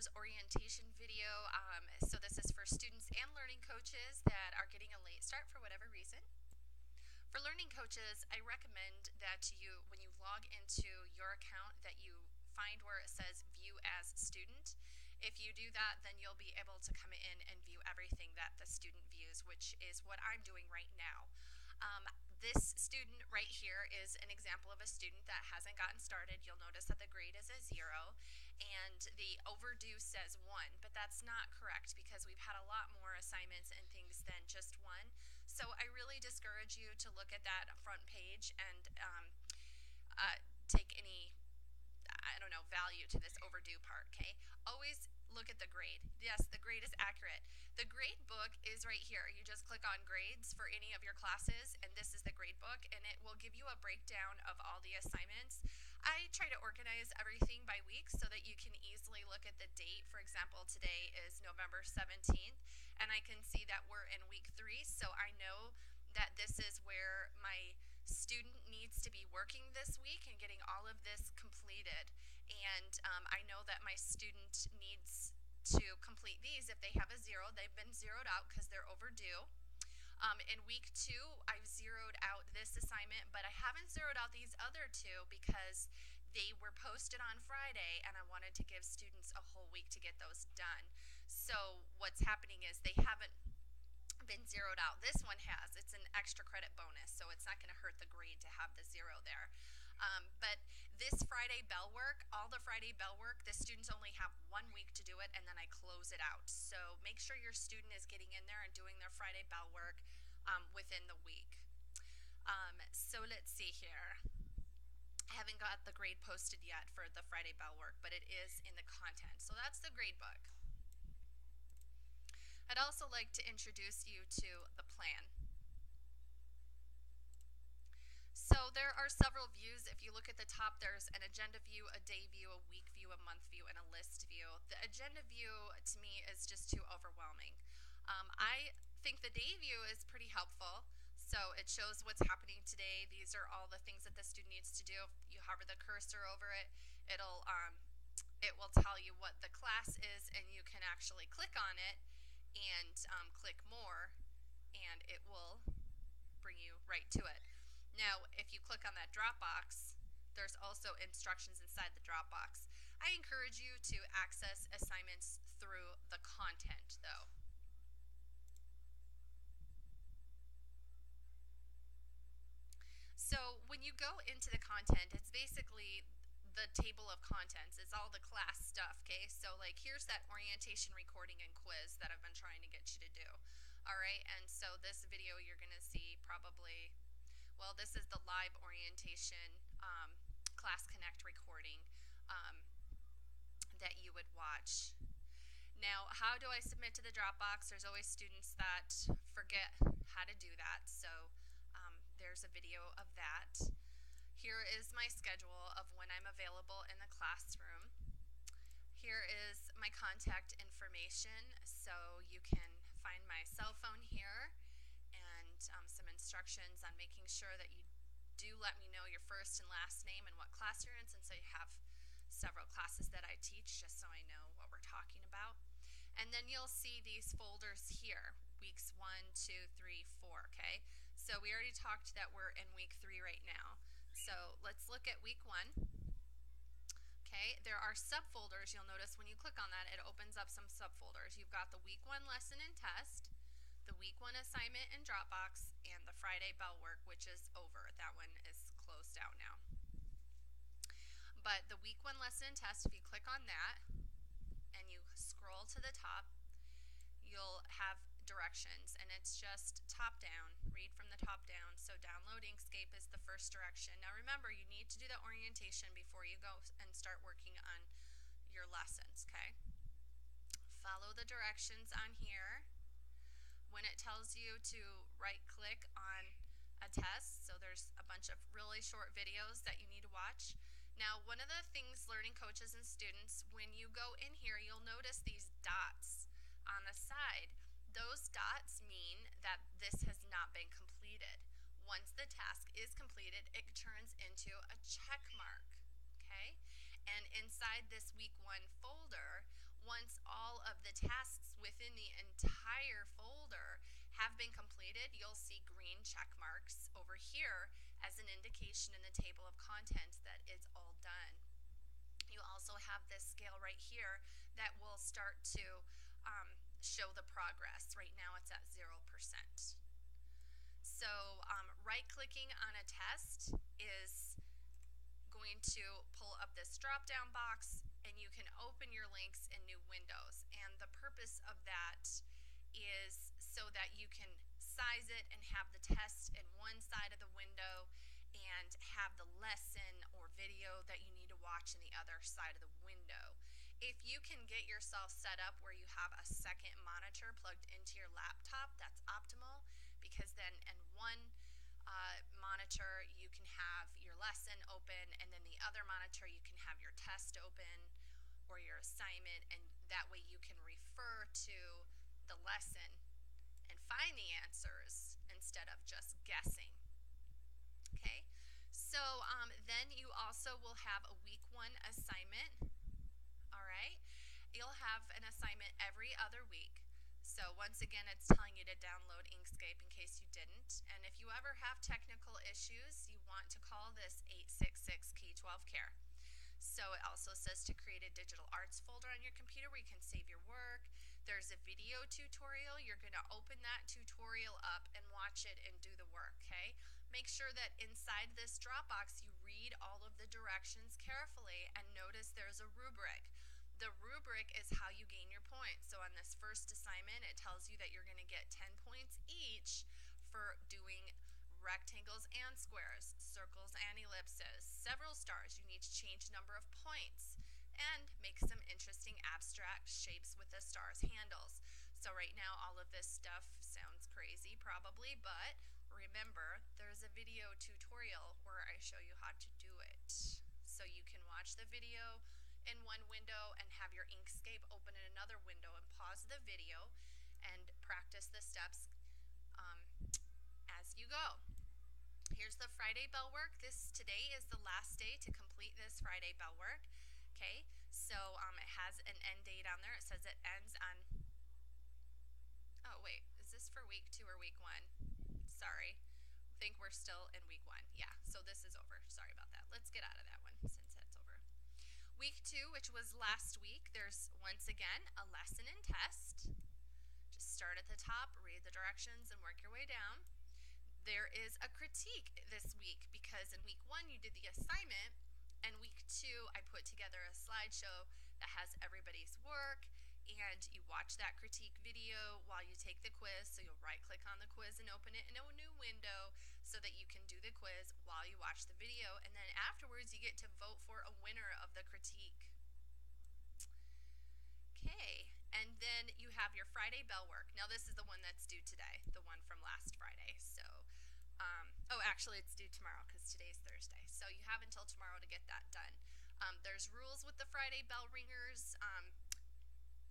subfolders orientation video. So this is for students and learning coaches that are getting a late start for whatever reason. For learning coaches, I recommend that you, when you log into your account, that you find where it says view as student. If you do that, then you'll be able to come in and view everything that the student views, which is what I'm doing right now. This student right here is an example of a student that hasn't gotten started. You'll notice that the grade is a 0 and the overdue says 1, but that's not correct because we've had a lot more assignments and things than just 1. So I really discourage you to look at that front page and take any, I don't know, value to this overdue part, okay? Always look at the grade. Yes, the grade is accurate. The grade book is right here. You just click on grades for any of your classes, and this is the grade book, and it will give you a breakdown of all the assignments. I try to organize everything by week so that you can easily look at the date. For example, today is November 17th, and I can see that we're in week 3, so I know that this is where my student needs to be working this week and getting all of this completed. And I know that my student needs to complete these. If they have a 0, they've been zeroed out because they're overdue. In week 2, I've zeroed out this assignment, but I haven't zeroed out these other 2 because they were posted on Friday and I wanted to give students a whole week to get those done. So what's happening is they haven't been zeroed out. This one has. It's an extra credit bonus, so it's not going to hurt the grade to have the 0 there. But this Friday bell work, all the Friday bell work, the students only have 1 week to do it, and then I close it out. So make sure your student is getting in there and doing their Friday bell work within the week. So let's see here. I haven't got the grade posted yet for the Friday bell work, but it is in the content. So that's the grade book. I'd also like to introduce you to the plan. So there are several views. If you look at the top, there's an agenda view, a day view, a week view, a month view, and a list view. The agenda view, to me, is just too overwhelming. I think the day view is pretty helpful. So it shows what's happening today. These are all the things that the student needs to do. If you hover the cursor over it, it will tell you what the class is, and you can actually click on it and click more, and it will bring you right to it. Now, if you click on that drop box, there's also instructions inside the drop box. I encourage you to access assignments through the content, though. So when you go into the content, it's basically the table of contents. It's all the class stuff, okay? So like here's that orientation recording and quiz that I've been trying to get you to do. All right, and so this video you're going to see probably, well, this is the live orientation Class Connect recording that you would watch. Now, how do I submit to the Dropbox? There's always students that forget how to do that, so there's a video of that. Here is my schedule of when I'm available in the classroom. Here is my contact information, so you can find my cell phone here and some instructions on making sure that you do let me know your first and last name and what class you're in, since I have several classes that I teach, just so I know what we're talking about. And then you'll see these folders here, weeks 1, 2, 3, 4, okay? So we already talked that we're in week 3 right now. So let's look at week 1. Okay, there are subfolders. You'll notice when you click on that, it opens up some subfolders. You've got the week 1 lesson and test, the week 1 assignment in Dropbox, and the Friday bell work, which is over. That one is closed out now. But the week 1 lesson and test, if you click on that and you scroll to the top, you'll have directions, and it's just top down. Read from the top down. So download Inkscape is the first direction. Now remember, you need to do the orientation before you go and start working on your lessons, okay? Follow the directions on here. When it tells you to right click on a test, so there's a bunch of really short videos that you need to watch. Now, one of the things learning coaches and students, when you go in here, you'll notice these dots on the side. Those dots mean that this has not been completed. Once the task is completed, it turns into a check mark, okay? And inside this week 1 folder, once all of the tasks within the entire folder have been completed, you'll see green check marks over here as an indication in the table of contents that it's all done. You also have this scale right here that will start to show the progress. Right now it's at 0%. So right-clicking on a test is going to pull up this drop-down box, and you can open your links in new windows. And the purpose of that is so that you can size it and have the test in one side of the window and have the lesson or video that you need to watch in the other side of the window. If you can get yourself set up where you have a second monitor plugged into your laptop, that's optimal, because then in one monitor you can have your lesson open, and then the other monitor you can have your test open or your assignment, and that way you can refer to the lesson and find the answers instead of just guessing. Okay, so then you also will have a week 1 assignment. All right, you'll have an assignment every other week. So once again, it's telling you to download Inkscape in case you didn't. And if you ever have technical issues, you want to call this 866-KEY-12-CARE. So it also says to create a digital arts folder on your computer where you can save your work. There's a video tutorial. You're going to open that tutorial up and watch it and do the work, okay? Make sure that inside this Dropbox you read all of the directions carefully, and notice there's a rubric. The rubric is how you gain your points. So on this first assignment, it tells you that you're going to get 10 points each for doing rectangles and squares, circles and ellipses, several stars. You need to change number of points and make some interesting abstract shapes with the stars handles. So right now all of this stuff sounds crazy probably, but remember there's a video tutorial where I show you how to do it. So you can watch the video in one window and have your Inkscape open in another window and pause the video and practice the steps as you go. Here's the Friday bell work. Today is the last day to complete this Friday bell work. Okay, so it has an end date on there. It says it ends on, oh wait, is this for week 2 or week 1? Sorry, I think we're still in week 1. Yeah, so this is over. Sorry about that. Let's get out of that one since that's over. Week 2, which was last week, there's once again a lesson and test. Just start at the top, read the directions, and work your way down. There is a critique this week because in week 1 you did the assignment, and week 2 I put together a slideshow that has everybody's work, and you watch that critique video while you take the quiz. So you'll right click on the quiz and open it in a new window so that you can do the quiz while you watch the video, and then afterwards you get to vote for a winner of the critique. Okay, and then you have your Friday bell work. Now this is the one that's due today, the one from last Friday. So oh, actually it's due tomorrow because today's Thursday. So you have until tomorrow to get that done. There's rules with the Friday bell ringers,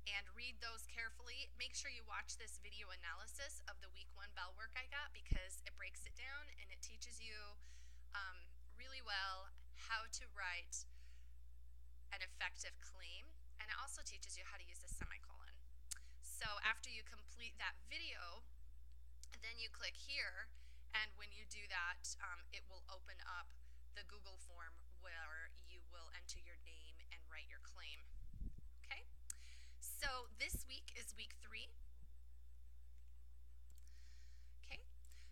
and read those carefully. Make sure you watch this video analysis of the week 1 bell work I got, because it breaks it down and it teaches you really well how to write an effective claim, and it also teaches you how to use a semicolon. So after you complete that video, then you click here, and when you do that, it will open up the Google form where you will enter your name and write your claim. Okay? So this week is week 3. Okay,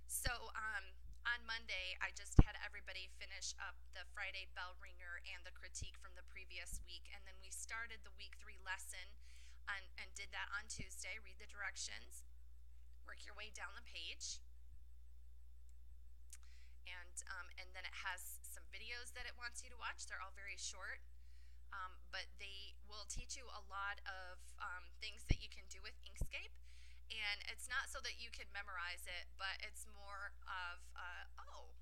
so on Monday I just had everybody finish up the Friday bell ringer and the critique from the previous week, and then we started the week 3 lesson and did that on Tuesday. Read the directions, work your way down the page, and then it has some videos that it wants you to watch. They're all very short. But they will teach you a lot of things that you can do with Inkscape, and it's not so that you can memorize it, but it's more of, oh,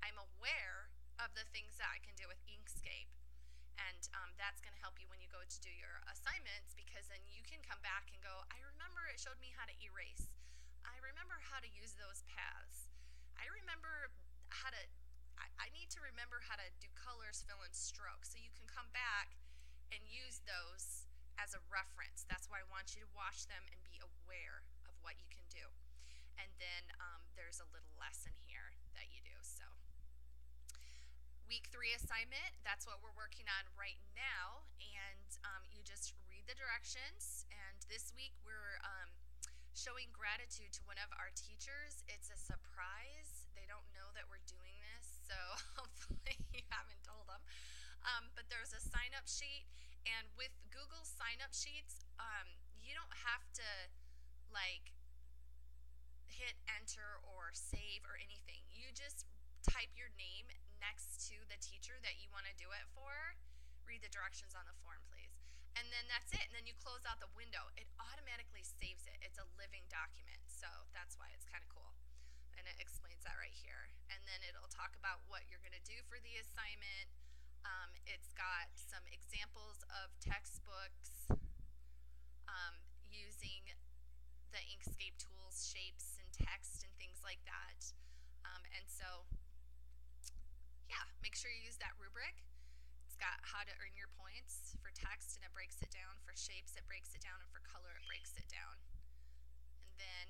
I'm aware of the things that I can do with Inkscape, and that's going to help you when you go to do your assignments, because then you can come back and go, I remember it showed me how to erase. I remember how to use those paths. I remember how to, I need to remember how to do colors, fill, and strokes. So you can come back and use those as a reference. That's why I want you to watch them and be aware of what you can do. And then there's a little lesson here that you do. So week 3 assignment, that's what we're working on right now. And you just read the directions. And this week we're showing gratitude to one of our teachers. It's a surprise. They don't know that we're doing this, so hopefully you haven't told them. But there's a sign-up sheet, and with Google sign-up sheets, you don't have to like hit enter or save or anything. You just type your name next to the teacher that you want to do it for. Read the directions on the form, please. And then that's it. And then you close out the window. It automatically saves it. It's a living document. So that's why it's kind of cool. And it explains that right here. And then it'll talk about what you're going to do for the assignment. It's got some examples of textbooks using the Inkscape tools, shapes, and text, and things like that. And so, yeah, make sure you use that rubric. It's got how to earn your points for text, and it breaks it down. For shapes, it breaks it down. And for color, it breaks it down. And then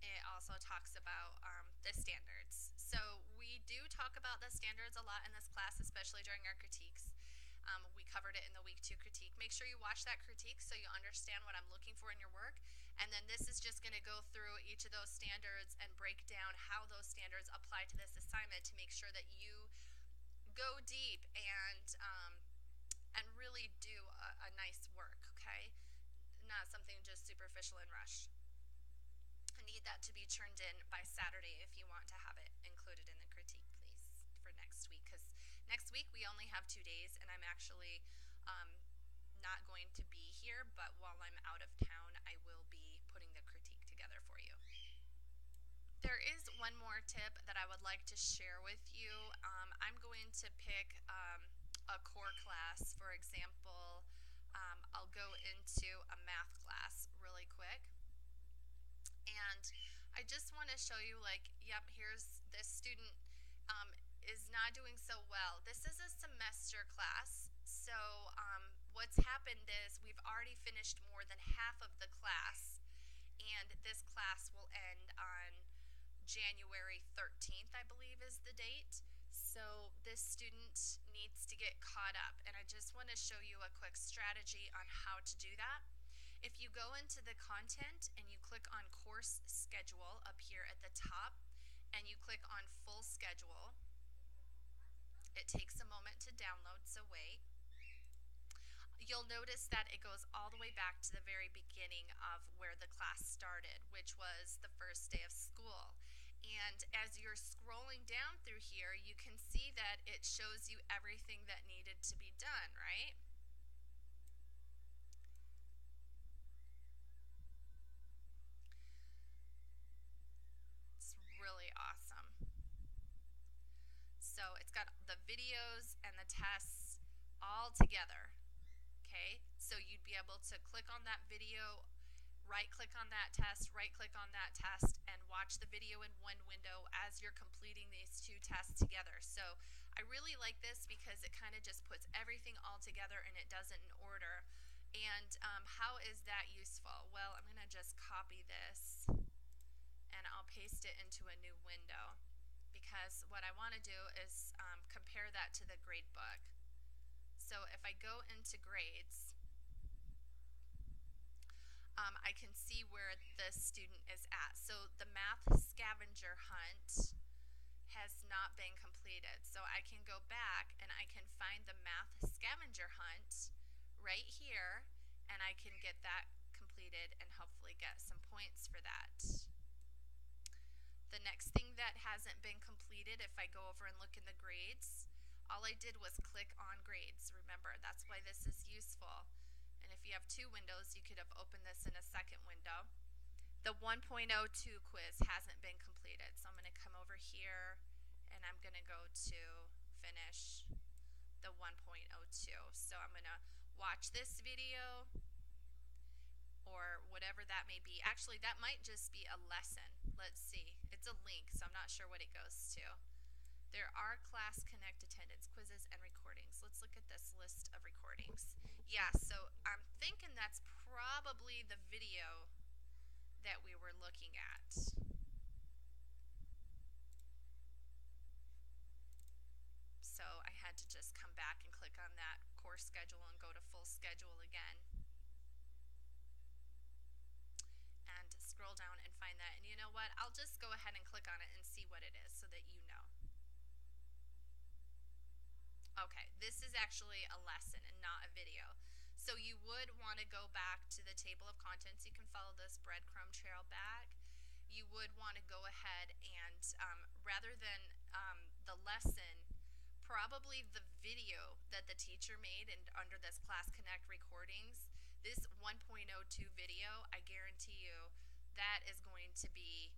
it also talks about the standards. So we do talk about the standards a lot in this class, especially during our critiques. We covered it in the week 2 critique. Make sure you watch that critique so you understand what I'm looking for in your work. And then this is just going to go through each of those standards and break down how those standards apply to this assignment to make sure that you go deep and really do a nice work, okay? Not something just superficial and rushed. I need that to be turned in by Saturday if you want to have it included in the critique, please, for next week. Because next week we only have 2 days, and I'm actually not going to be here, but while I'm out of town, I will be putting the critique together for you. There is one more tip that I would like to share with you. I'm going to pick a core class. For example, I'll go into a math class really quick. And I just want to show you, like, yep, here's this student is not doing so well. This is a semester class. So what's happened is we've already finished more than half of the class. And this class will end on January 13th, I believe is the date. So this student needs to get caught up. And I just want to show you a quick strategy on how to do that. If you go into the content and you click on course schedule up here at the top and you click on full schedule, it takes a moment to download, so wait. You'll notice that it goes all the way back to the very beginning of where the class started, which was the first day of school. And as you're scrolling down through here, you can see that it shows you everything that needed to be done, right? It's really awesome. So it's got the videos and the tests all together. Okay, so you'd be able to click on that video, right click on that test, right click on that test, and watch the video in one window as you're completing these 2 tests together. So I really like this because it kind of just puts everything all together and it does it in order. And how is that useful? Well, I'm going to just copy this and I'll paste it into a new window, because what I want to do is compare that to the gradebook. So if I go into grades, I can see where the student is at. So the math scavenger hunt has not been completed. So I can go back and I can find the math scavenger hunt right here, and I can get that completed and hopefully get some points for that. The next thing that hasn't been completed, if I go over and look in the grades, all I did was click on grades. Remember, that's why this is useful. And if you have 2 windows, you could have opened this in a second window. The 1.02 quiz hasn't been completed, so I'm going to come over here and I'm going to go to finish the 1.02. So I'm going to watch this video or whatever that may be. Actually, that might just be a lesson. Let's see. It's a link, so I'm not sure what it goes to. There are Class Connect attendance quizzes and recordings. Let's look at this list of recordings. Yeah, so I'm thinking that's probably the video that we were looking at. So I had to just come back and click on that course schedule and go to full schedule again. And scroll down and find that. And you know what? I'll just go ahead and click on it and see what it is so that you know. Okay, this is actually a lesson and not a video. So you would want to go back to the table of contents. You can follow this breadcrumb trail back. You would want to go ahead and rather than the lesson, probably the video that the teacher made and under this Class Connect recordings, this 1.02 video, I guarantee you that is going to be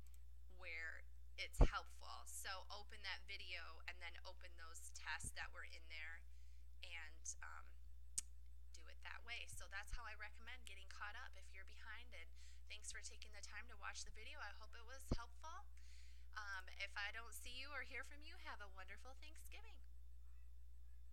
where it's helpful. So open that video and then open those tests that were in there and do it that way. So that's how I recommend getting caught up if you're behind. And thanks for taking the time to watch the video. I hope it was helpful. If I don't see you or hear from you, have a wonderful Thanksgiving.